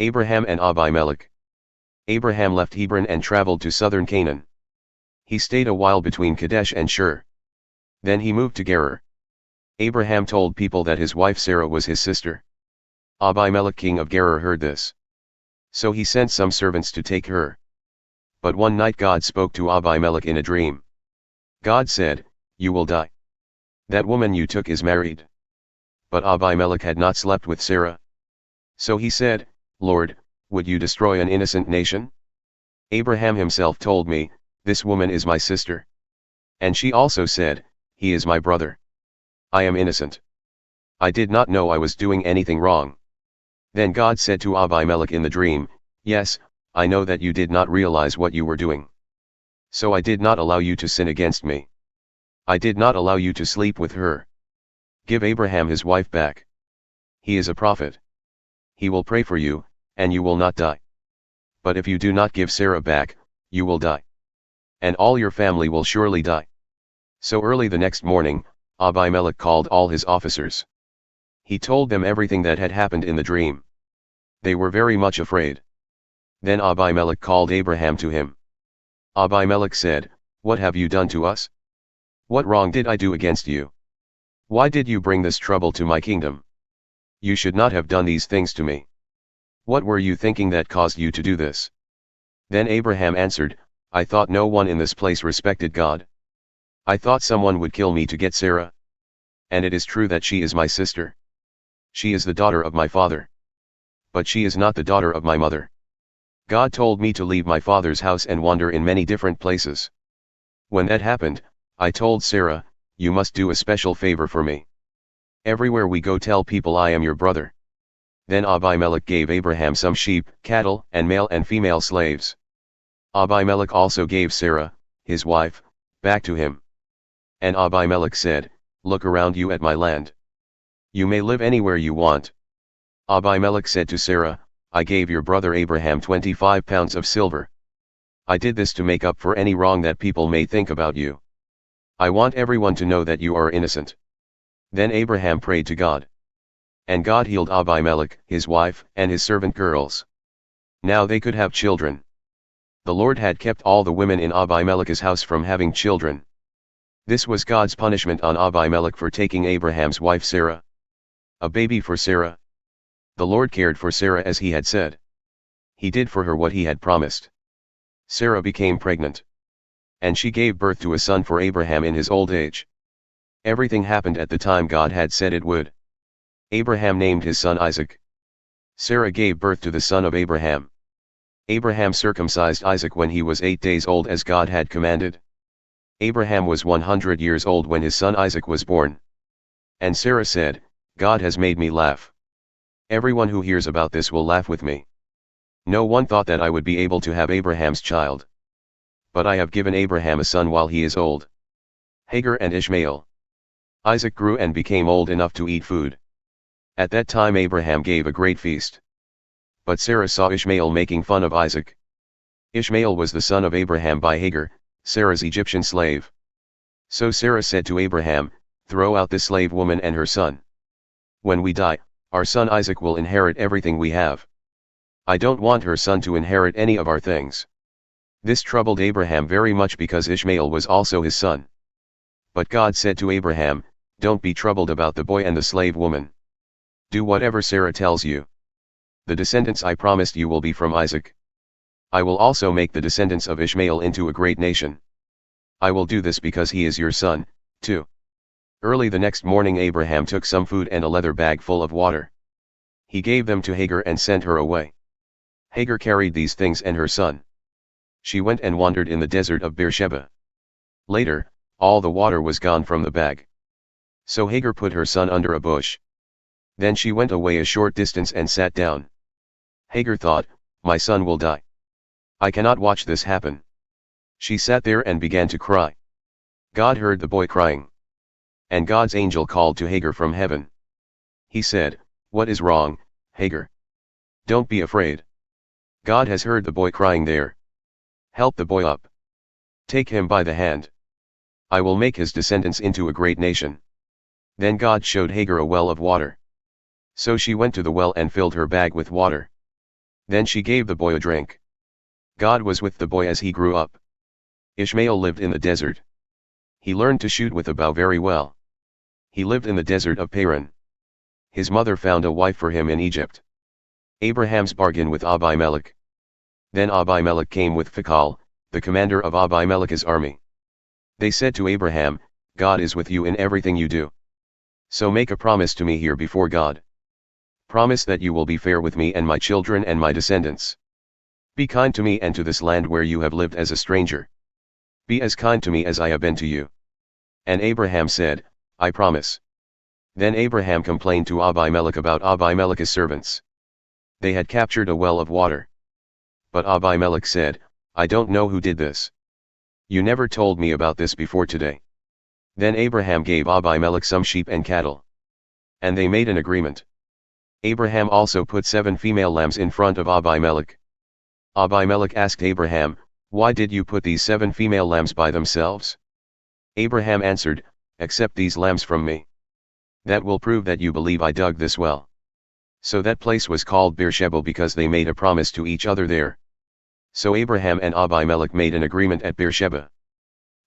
Abraham and Abimelech. Abraham left Hebron and traveled to southern Canaan. He stayed a while between Kadesh and Shur. Then he moved to Gerar. Abraham told people that his wife Sarah was his sister. Abimelech king of Gerar heard this. So he sent some servants to take her. But one night God spoke to Abimelech in a dream. God said, "You will die. That woman you took is married." But Abimelech had not slept with Sarah. So he said, "Lord, would you destroy an innocent nation? Abraham himself told me, 'This woman is my sister.' And she also said, 'He is my brother.' I am innocent. I did not know I was doing anything wrong." Then God said to Abimelech in the dream, "Yes, I know that you did not realize what you were doing. So I did not allow you to sin against me. I did not allow you to sleep with her. Give Abraham his wife back. He is a prophet. He will pray for you, and you will not die. But if you do not give Sarah back, you will die. And all your family will surely die." So early the next morning, Abimelech called all his officers. He told them everything that had happened in the dream. They were very much afraid. Then Abimelech called Abraham to him. Abimelech said, "What have you done to us? What wrong did I do against you? Why did you bring this trouble to my kingdom? You should not have done these things to me. What were you thinking that caused you to do this?" Then Abraham answered, "I thought no one in this place respected God. I thought someone would kill me to get Sarah. And it is true that she is my sister. She is the daughter of my father. But she is not the daughter of my mother. God told me to leave my father's house and wander in many different places. When that happened, I told Sarah, 'You must do a special favor for me. Everywhere we go tell people I am your brother.'" Then Abimelech gave Abraham some sheep, cattle, and male and female slaves. Abimelech also gave Sarah, his wife, back to him. And Abimelech said, "Look around you at my land. You may live anywhere you want." Abimelech said to Sarah, "I gave your brother Abraham 25 pounds of silver. I did this to make up for any wrong that people may think about you. I want everyone to know that you are innocent." Then Abraham prayed to God. And God healed Abimelech, his wife, and his servant girls. Now they could have children. The Lord had kept all the women in Abimelech's house from having children. This was God's punishment on Abimelech for taking Abraham's wife Sarah. A baby for Sarah. The Lord cared for Sarah as he had said. He did for her what he had promised. Sarah became pregnant. And she gave birth to a son for Abraham in his old age. Everything happened at the time God had said it would. Abraham named his son Isaac. Sarah gave birth to the son of Abraham. Abraham circumcised Isaac when he was 8 days old as God had commanded. Abraham was 100 years old when his son Isaac was born. And Sarah said, "God has made me laugh. Everyone who hears about this will laugh with me." No one thought that I would be able to have Abraham's child. But I have given Abraham a son while he is old. Hagar and Ishmael. Isaac grew and became old enough to eat food. At that time Abraham gave a great feast. But Sarah saw Ishmael making fun of Isaac. Ishmael was the son of Abraham by Hagar, Sarah's Egyptian slave. So Sarah said to Abraham, "Throw out this slave woman and her son. When we die, our son Isaac will inherit everything we have. I don't want her son to inherit any of our things." This troubled Abraham very much because Ishmael was also his son. But God said to Abraham, "Don't be troubled about the boy and the slave woman. Do whatever Sarah tells you. The descendants I promised you will be from Isaac. I will also make the descendants of Ishmael into a great nation. I will do this because he is your son, too." Early the next morning Abraham took some food and a leather bag full of water. He gave them to Hagar and sent her away. Hagar carried these things and her son. She went and wandered in the desert of Beersheba. Later, all the water was gone from the bag. So Hagar put her son under a bush. Then she went away a short distance and sat down. Hagar thought, "My son will die. I cannot watch this happen." She sat there and began to cry. God heard the boy crying. And God's angel called to Hagar from heaven. He said, "What is wrong, Hagar? Don't be afraid. God has heard the boy crying there. Help the boy up. Take him by the hand. I will make his descendants into a great nation." Then God showed Hagar a well of water. So she went to the well and filled her bag with water. Then she gave the boy a drink. God was with the boy as he grew up. Ishmael lived in the desert. He learned to shoot with a bow very well. He lived in the desert of Paran. His mother found a wife for him in Egypt. Abraham's bargain with Abimelech. Then Abimelech came with Phicol, the commander of Abimelech's army. They said to Abraham, God is with you in everything you do. So make a promise to me here before God. Promise that you will be fair with me and my children and my descendants. Be kind to me and to this land where you have lived as a stranger. Be as kind to me as I have been to you. And Abraham said, I promise. Then Abraham complained to Abimelech about Abimelech's servants. They had captured a well of water. But Abimelech said, I don't know who did this. You never told me about this before today. Then Abraham gave Abimelech some sheep and cattle. And they made an agreement. Abraham also put 7 female lambs in front of Abimelech. Abimelech asked Abraham, why did you put these 7 female lambs by themselves? Abraham answered, accept these lambs from me. That will prove that you believe I dug this well. So that place was called Beersheba because they made a promise to each other there. So Abraham and Abimelech made an agreement at Beersheba.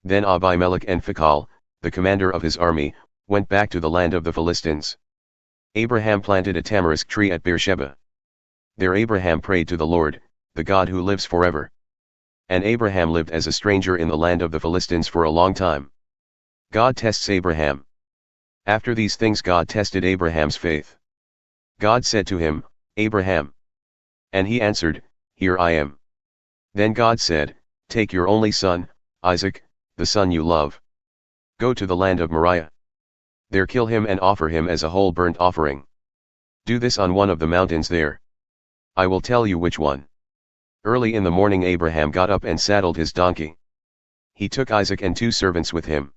Then Abimelech and Phicol, the commander of his army, went back to the land of the Philistines. Abraham planted a tamarisk tree at Beersheba. There Abraham prayed to the Lord, the God who lives forever. And Abraham lived as a stranger in the land of the Philistines for a long time. God tests Abraham. After these things God tested Abraham's faith. God said to him, Abraham. And he answered, Here I am. Then God said, Take your only son, Isaac, the son you love. Go to the land of Moriah. There kill him and offer him as a whole burnt offering. Do this on one of the mountains there. I will tell you which one. Early in the morning Abraham got up and saddled his donkey. He took Isaac and 2 servants with him.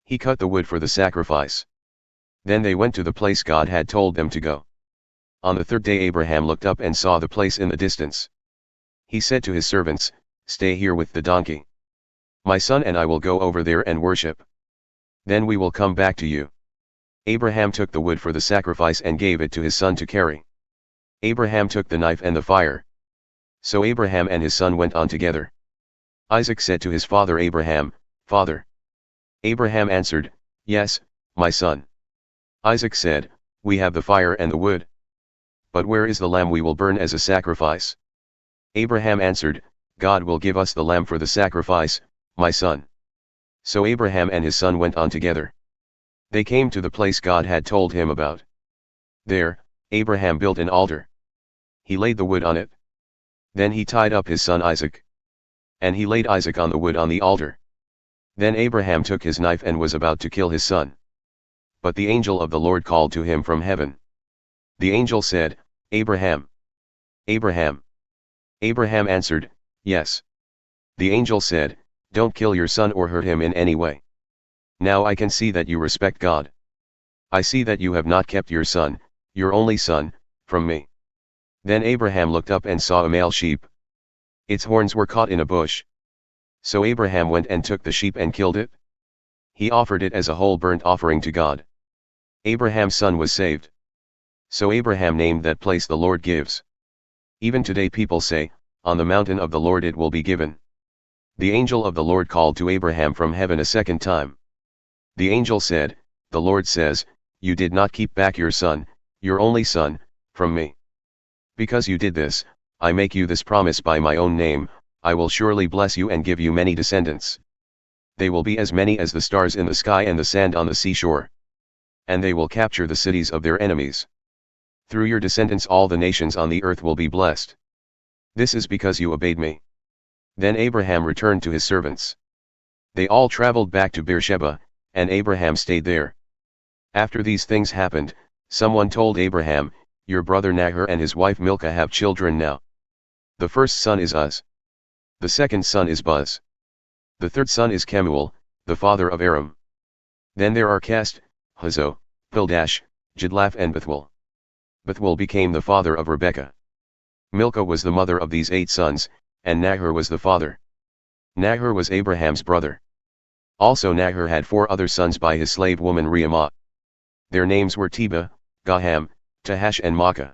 He cut the wood for the sacrifice. Then they went to the place God had told them to go. On the 3rd day Abraham looked up and saw the place in the distance. He said to his servants, Stay here with the donkey. My son and I will go over there and worship. Then we will come back to you. Abraham took the wood for the sacrifice and gave it to his son to carry. Abraham took the knife and the fire. So Abraham and his son went on together. Isaac said to his father Abraham, Father. Abraham answered, Yes, my son. Isaac said, We have the fire and the wood. But where is the lamb we will burn as a sacrifice? Abraham answered, God will give us the lamb for the sacrifice, my son. So Abraham and his son went on together. They came to the place God had told him about. There, Abraham built an altar. He laid the wood on it. Then he tied up his son Isaac. And he laid Isaac on the wood on the altar. Then Abraham took his knife and was about to kill his son. But the angel of the Lord called to him from heaven. The angel said, Abraham. Abraham. Abraham answered, Yes. The angel said, Don't kill your son or hurt him in any way. Now I can see that you respect God. I see that you have not kept your son, your only son, from me. Then Abraham looked up and saw a male sheep. Its horns were caught in a bush. So Abraham went and took the sheep and killed it. He offered it as a whole burnt offering to God. Abraham's son was saved. So Abraham named that place the Lord gives. Even today people say, On the mountain of the Lord it will be given. The angel of the Lord called to Abraham from heaven a second time. The angel said, The Lord says, You did not keep back your son, your only son, from me. Because you did this, I make you this promise by my own name, I will surely bless you and give you many descendants. They will be as many as the stars in the sky and the sand on the seashore. And they will capture the cities of their enemies. Through your descendants all the nations on the earth will be blessed. This is because you obeyed me. Then Abraham returned to his servants. They all traveled back to Beersheba, and Abraham stayed there. After these things happened, someone told Abraham, Your brother Nahor and his wife Milcah have children now. The first son is Uz. The second son is Buz. The third son is Kemuel, the father of Aram. Then there are Kest, Hazo, Pildash, Jidlaph and Bethuel. Bethuel became the father of Rebekah. Milcah was the mother of these 8 sons, and Nahor was the father. Nahor was Abraham's brother. Also Nahor had 4 other sons by his slave woman Reumah. Their names were Tebah, Gaham, Tahash and Maacah.